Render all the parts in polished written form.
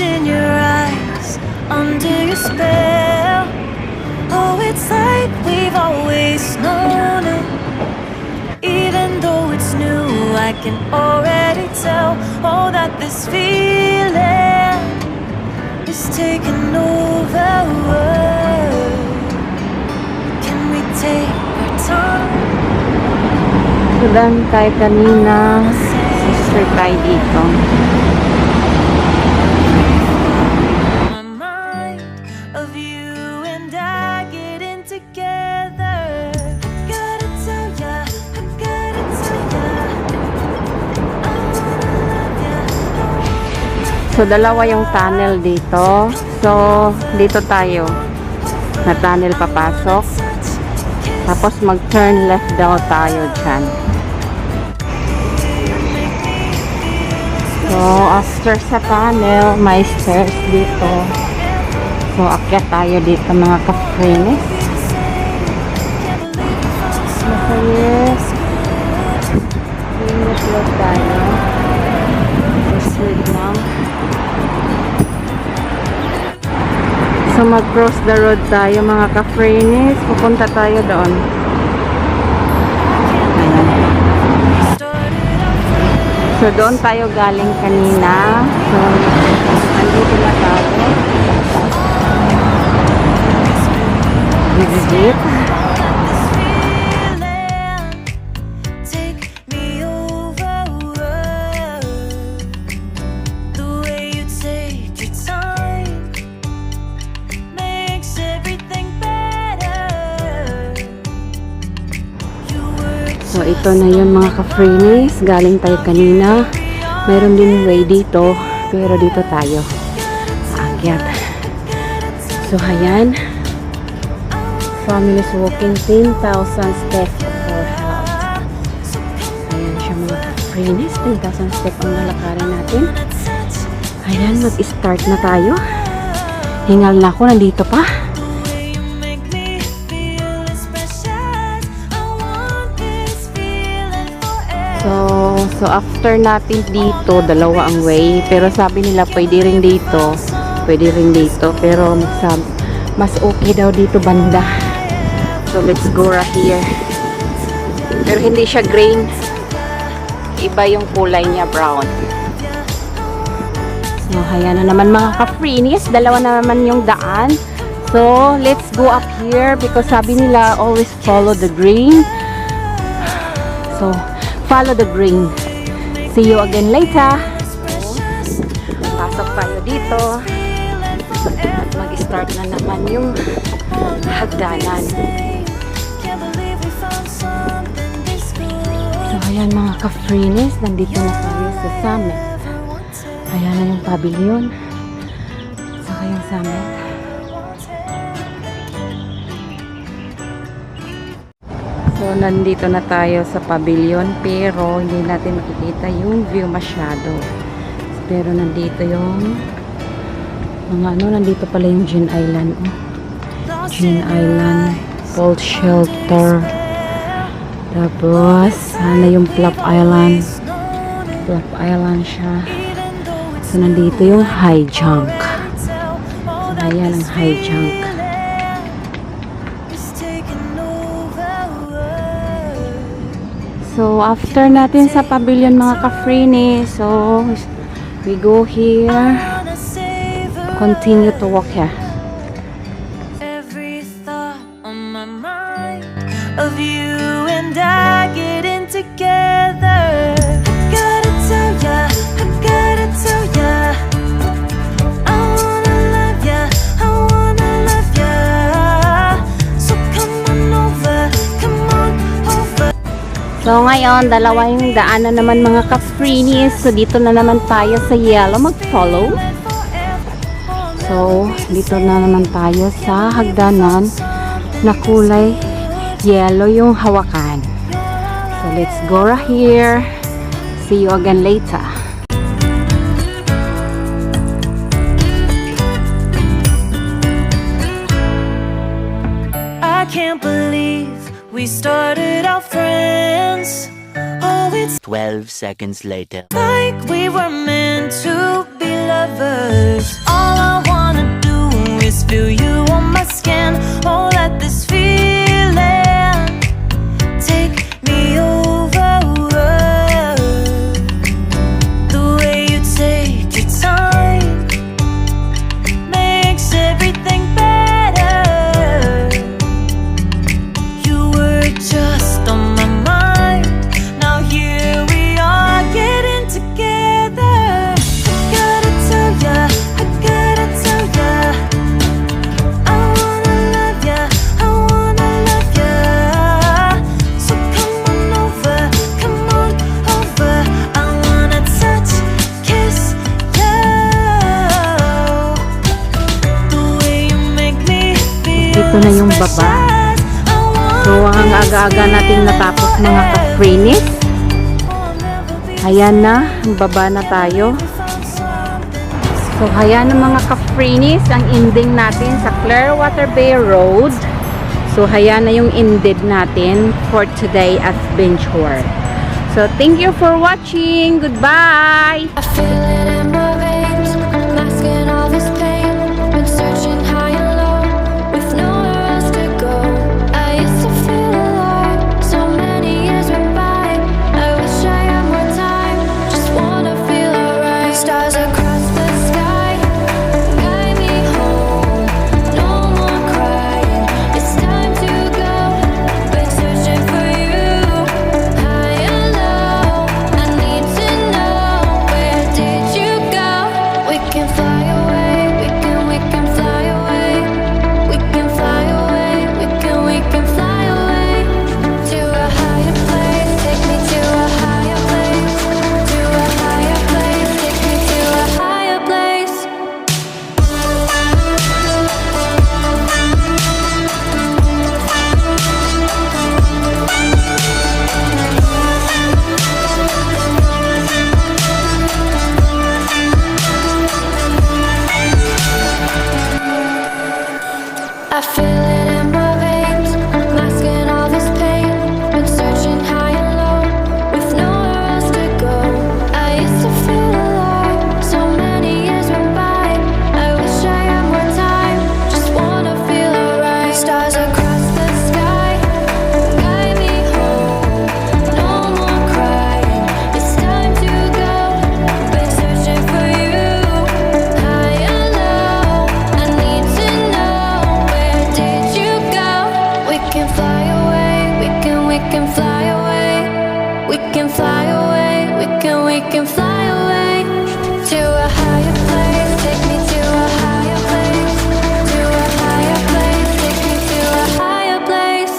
in your eyes, under your spell. Oh, it's like we've always known it. Even though it's new, I can already tell. Oh, that this feeling is taking over. Can we take our time? Sudan tayo kanina. Sister tayo dito. My mind of you and I getting together. Gotta tell ya, I gotta tell ya, I wanna love ya, I wanna. So, dalawa yung tunnel dito. So, dito tayo. Na tunnel papasok. Tapos, mag-turn left daw tayo dyan. So, after sa tunnel, may stairs dito. So, akyat tayo dito mga ka-friends. Masayos. Ingat lang tayo. Just wait lang. So, mag-cross the road tayo mga ka-friends. Pupunta tayo doon. So, doon tayo galing kanina. So, andito na tayo. Nag-jeep. Take me over. The way you take your time makes everything better. You were So, ito na yun mga ka-freenies. Galing tayo kanina. Meron din way dito. Pero dito tayo. Aakyat. So, ayan. Family's walking 10,000 steps for health. Ayan siya mga ka-freenies. 10,000 steps ang lalakarin natin. Ayan, mag-start na tayo. Hingal na ako. Nandito pa. So after natin dito, dalawa ang way. Pero sabi nila, pwede rin dito. Pwede rin dito. Pero mas okay daw dito banda. So let's go right here. Pero hindi siya green. Iba yung kulay niya, brown. So ayan na naman mga ka-freenies. Dalawa na naman yung daan. So let's go up here. Because sabi nila, always follow the green. So follow the green. See you again later. Pasok tayo dito. At mag-start na naman yung hagdanan. So, ayan mga ka-freenies. Nandito na tayo sa summit. Ayan na yung pavilion. Saka yung summit. So, nandito na tayo sa pavilion pero hindi natin makikita yung view masyado. Pero nandito yung mga nandito pala yung Jin Island. Oh. Jin Island, Cold Shelter. Tapos, sana yung Flop Island. Flop Island siya. So, nandito yung High Junk. So, ayan ang High Junk. So, after natin sa pavilion mga ka-freenie, so, we go here, continue to walk here. Every thought on my mind of you and I getting together. Gotta tell ya, I gotta tell ya, I wanna love ya, I wanna love ya. So come on over, come on over. So, ngayon, dalawa yung daanan naman mga ka-freenies. So, dito na naman tayo sa yellow. Mag-follow. So, dito na naman tayo sa hagdanan na kulay yellow yung hawakan. So, let's go right here. See you again later. I can't believe we started out friends. Oh, it's 12 seconds later. like we were meant to be lovers. All I wanna do is feel you on my skin. Oh, let this feeling take me over. The way you take your time makes everything better. You were just on my mind. Now here we are getting together. I gotta tell ya, I gotta tell ya, I wanna love ya, I wanna love ya. So come on over, come on over. I wanna touch, kiss you. The way you make me feel Ito na yung baba. precious. I wanna So, ang aga-aga natin natapos mga ka-freenis. Ayan na, baba na tayo. So, ayan ang mga ka-freenis, ang ending natin sa Clearwater Bay Road. So, ayan na yung ended natin for today adventure. So, thank you for watching. Goodbye! I feel it in my veins, masking all this pain. Been searching high and low, with nowhere else to go. I used to feel alive, so many years went by. I wish I had more time, just wanna feel alright. Stars across the sky, guide me home. No more crying, it's time to go. Been searching for you, high and low. I need to know, where did you go? We can fly away, we can fly away. We can fly away, we can fly away. To a higher place, take me to a higher place. To a higher place, take me to a higher place. I feel it in my veins, masking all this pain. Been searching high and low, with nowhere else to go. I used to feel alive, so many years went by. I wish I had more time, just wanna feel alright. Stars across the sky, guide me home. No more crying, it's time to go. Been searching for you, high and low. I need to know, where did you go? We can fly away, we can fly away. We can fly away, we can fly away. To a higher place, take me to a higher place. To a higher place, take me to a higher place.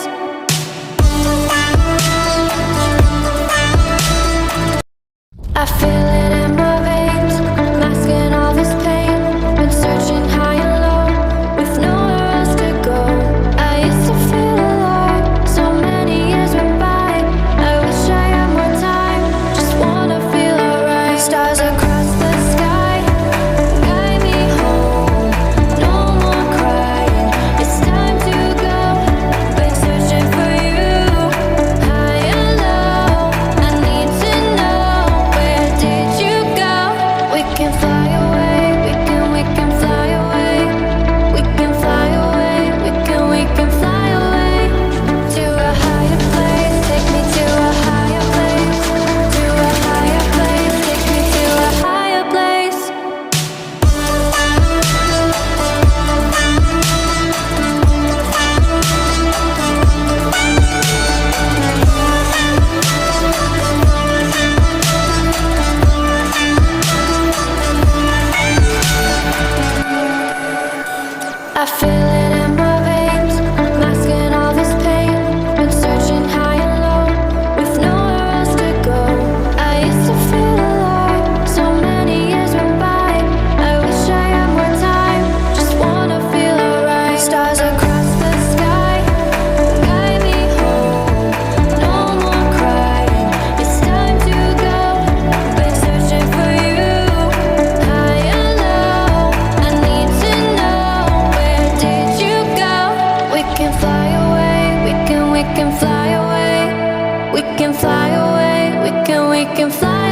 I feel it in my veins, masking all this pain. Been searching high and low, with nowhere else to go. I used to feel alive, so many years went by. I wish I had more time, just wanna feel alright. Stars across the sky, guide me home. No more crying, it's time to go. Been searching for you, high and low. I need to know, where did you go? We can fly away, we can fly away. We can fly away, we can fly away. To a higher place, take me to a higher place. To a higher place, take me to a higher place. I feel it in my veins, masking all this pain. Been searching high and low, with nowhere else to go. I used to feel alive, so many years went by. I wish I had more time, just wanna feel alright. Stars across the sky, guide me home. No more crying, it's time to go. Been searching for you, high and low. I need to know, where did you go? We can fly away, we can fly away. We can fly away, we can fly